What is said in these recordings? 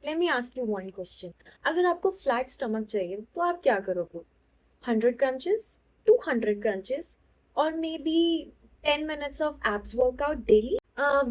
Let me ask you one question. अगर आपको flat stomach चाहिए तो आप क्या करोगे? 100 crunches, 200 crunches, or maybe 10 minutes of abs workout daily?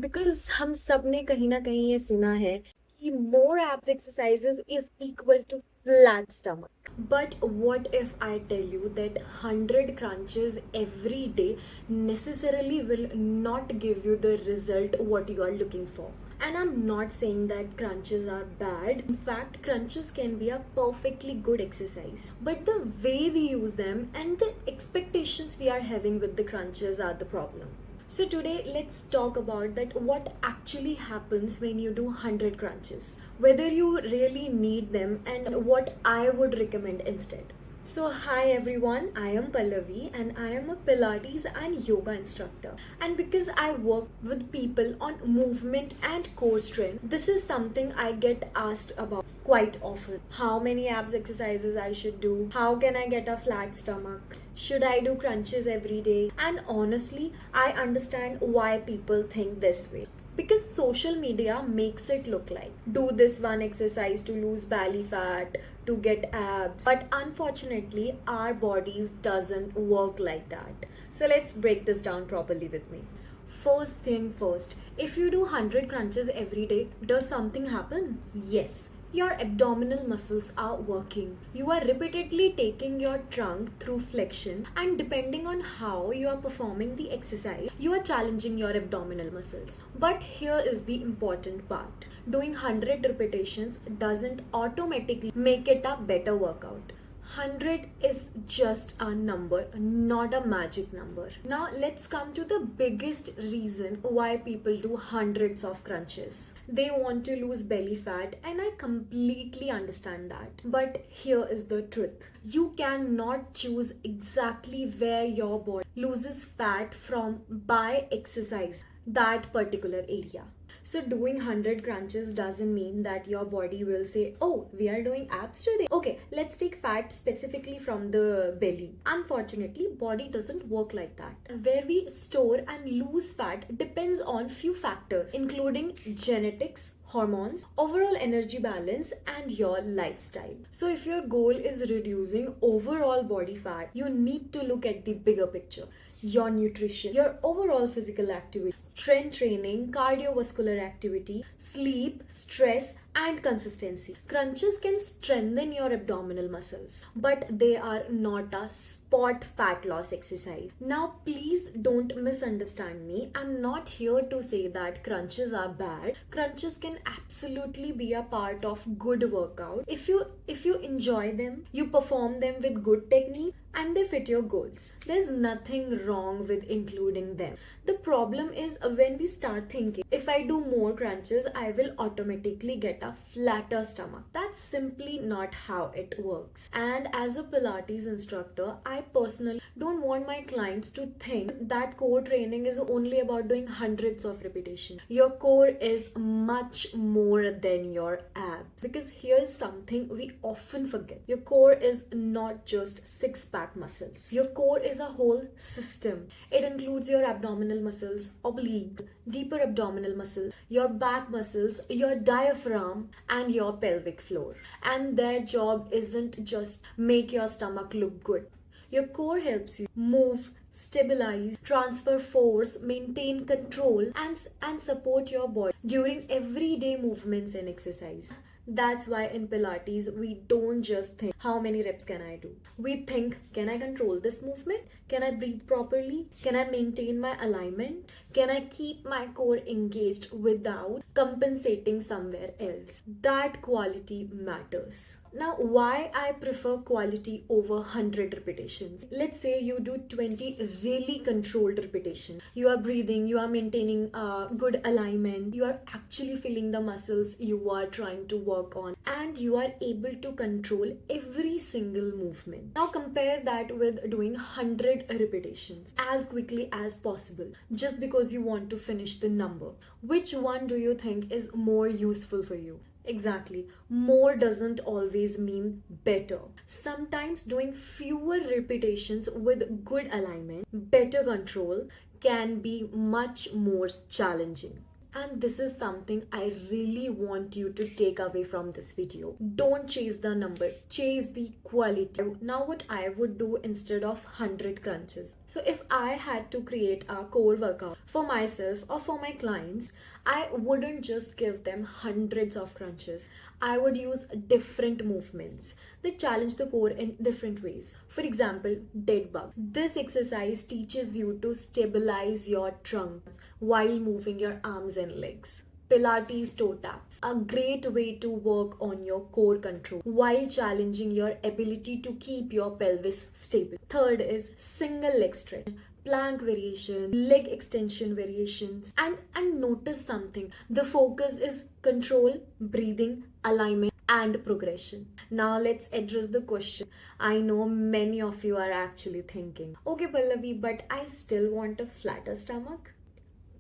Because हम सब ने कहीं ना कहीं ये सुना है कि more abs exercises is equal to flat stomach. But what if I tell you that 100 crunches every day necessarily will not give you the result what you are looking for? And I'm not saying that crunches are bad. In fact, crunches can be a perfectly good exercise. But the way we use them and the expectations we are having with the crunches are the problem. So today let's talk about that what actually happens when you do 100 crunches. Whether you really need them and what I would recommend instead. So, hi everyone, I am Pallavi and I am a Pilates and yoga instructor. And because I work with people on movement and core strength, this is something I get asked about quite often. How many abs exercises I should do? How can I get a flat stomach? Should I do crunches every day? And honestly, I understand why people think this way because social media makes it look like do this one exercise to lose belly fat, to get abs, but unfortunately our bodies doesn't work like that. So let's break this down properly with me. First thing first, if you do 100 crunches every day, does something happen? Yes, your abdominal muscles are working. You are repeatedly taking your trunk through flexion, and depending on how you are performing the exercise, you are challenging your abdominal muscles. But here is the important part, doing 100 repetitions doesn't automatically make it a better workout. 100 is just a number, not a magic number. Now, let's come to the biggest reason why people do hundreds of crunches. They want to lose belly fat, and I completely understand that. But here is the truth, you cannot choose exactly where your body loses fat from by exercise that particular area. So doing 100 crunches doesn't mean that your body will say, oh, we are doing abs today. Okay, let's take fat specifically from the belly. Unfortunately, body doesn't work like that. Where we store and lose fat depends on few factors, including genetics, hormones, overall energy balance, and your lifestyle. So, if your goal is reducing overall body fat, you need to look at the bigger picture, your nutrition, your overall physical activity, strength training, cardiovascular activity, sleep, stress, and consistency. Crunches can strengthen your abdominal muscles, but they are not a spot fat loss exercise. Now, please don't misunderstand me. I'm not here to say that crunches are bad. Crunches can absolutely be a part of good workout. If you enjoy them, you perform them with good technique, and they fit your goals. There's nothing wrong with including them. The problem is when we start thinking, if I do more crunches, I will automatically get a flatter stomach. That's simply not how it works. And as a Pilates instructor, I personally don't want my clients to think that core training is only about doing hundreds of repetitions. Your core is much more than your abs. Because here's something we often forget, your core is not just six pack muscles. Your core is a whole system. It includes your abdominal muscles, obliques, deeper abdominal muscle, your back muscles, your diaphragm, and your pelvic floor. And their job isn't just make your stomach look good. Your core helps you move, stabilize, transfer force, maintain control, and support your body during everyday movements and exercise. That's why in Pilates, we don't just think, how many reps can I do? We think, can I control this movement? Can I breathe properly? Can I maintain my alignment? Can I keep my core engaged without compensating somewhere else? That quality matters. Now, why I prefer quality over 100 repetitions? Let's say you do 20 really controlled repetitions. You are breathing, you are maintaining good alignment, you are actually feeling the muscles you are trying to work on, and you are able to control every single movement. Now, compare that with doing 100 repetitions as quickly as possible just because you want to finish the number. Which one do you think is more useful for you? Exactly. More doesn't always mean better. Sometimes doing fewer repetitions with good alignment, better control can be much more challenging. And this is something I really want you to take away from this video. Don't chase the number, chase the quality. Now, what I would do instead of 100 crunches. So, if I had to create a core workout for myself or for my clients, I wouldn't just give them hundreds of crunches. I would use different movements that challenge the core in different ways. For example, dead bug. This exercise teaches you to stabilize your trunk while moving your arms and legs. Pilates toe taps, a great way to work on your core control while challenging your ability to keep your pelvis stable. Third is single leg stretch, plank variation, leg extension variations, and notice something. The focus is control, breathing, alignment, and progression. Now let's address the question. I know many of you are actually thinking, okay, Pallavi, but I still want a flatter stomach.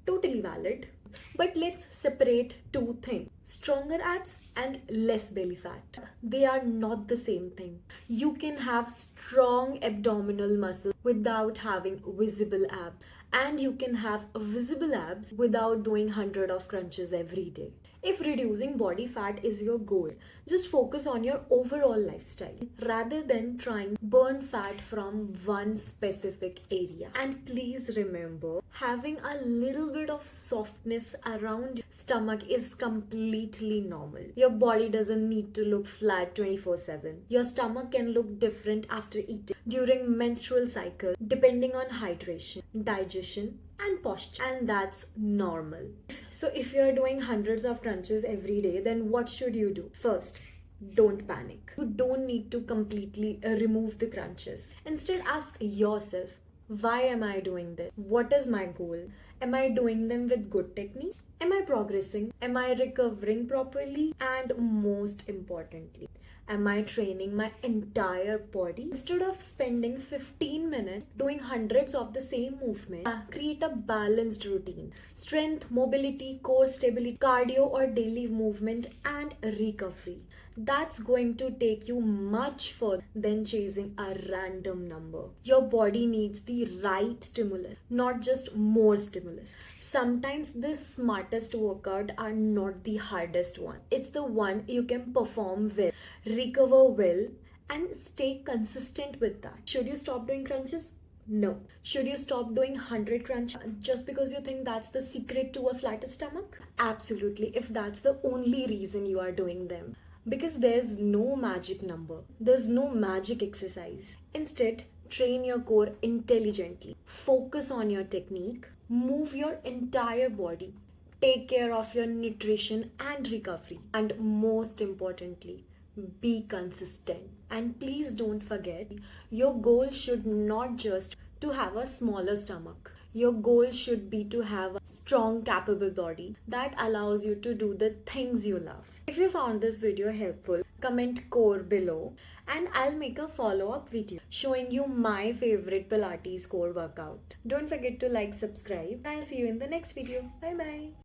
Totally valid. But let's separate two things: stronger abs and less belly fat. They are not the same thing. You can have strong abdominal muscle without having visible abs, and you can have visible abs without doing 100 of crunches every day. If reducing body fat is your goal, just focus on your overall lifestyle rather than trying burn fat from one specific area. And please remember, having a little bit of softness around your stomach is completely normal. Your body doesn't need to look flat 24/7. Your stomach can look different after eating, during menstrual cycle, depending on hydration, digestion, and posture, and that's normal. So if you're doing hundreds of crunches every day, then what should you do? First, don't panic. You don't need to completely remove the crunches. Instead, ask yourself, why am I doing this? What is my goal? Am I doing them with good technique? Am I progressing? Am I recovering properly? And most importantly, am I training my entire body? Instead of spending 15 minutes doing hundreds of the same movement, create a balanced routine. Strength, mobility, core stability, cardio or daily movement, and recovery. That's going to take you much further than chasing a random number. Your body needs the right stimulus, not just more stimulus. Sometimes the smartest workout are not the hardest one. It's the one you can perform well, recover well, and stay consistent with that. Should you stop doing crunches? No. Should you stop doing 100 crunches just because you think that's the secret to a flatter stomach? Absolutely, if that's the only reason you are doing them. Because there's no magic number, there's no magic exercise. Instead, train your core intelligently. Focus on your technique, move your entire body, take care of your nutrition and recovery, and most importantly, be consistent. And please don't forget, your goal should not just to have a smaller stomach. Your goal should be to have a strong, capable body that allows you to do the things you love. If you found this video helpful, comment core below and I'll make a follow-up video showing you my favorite Pilates core workout. Don't forget to like, subscribe, and I'll see you in the next video. Bye bye.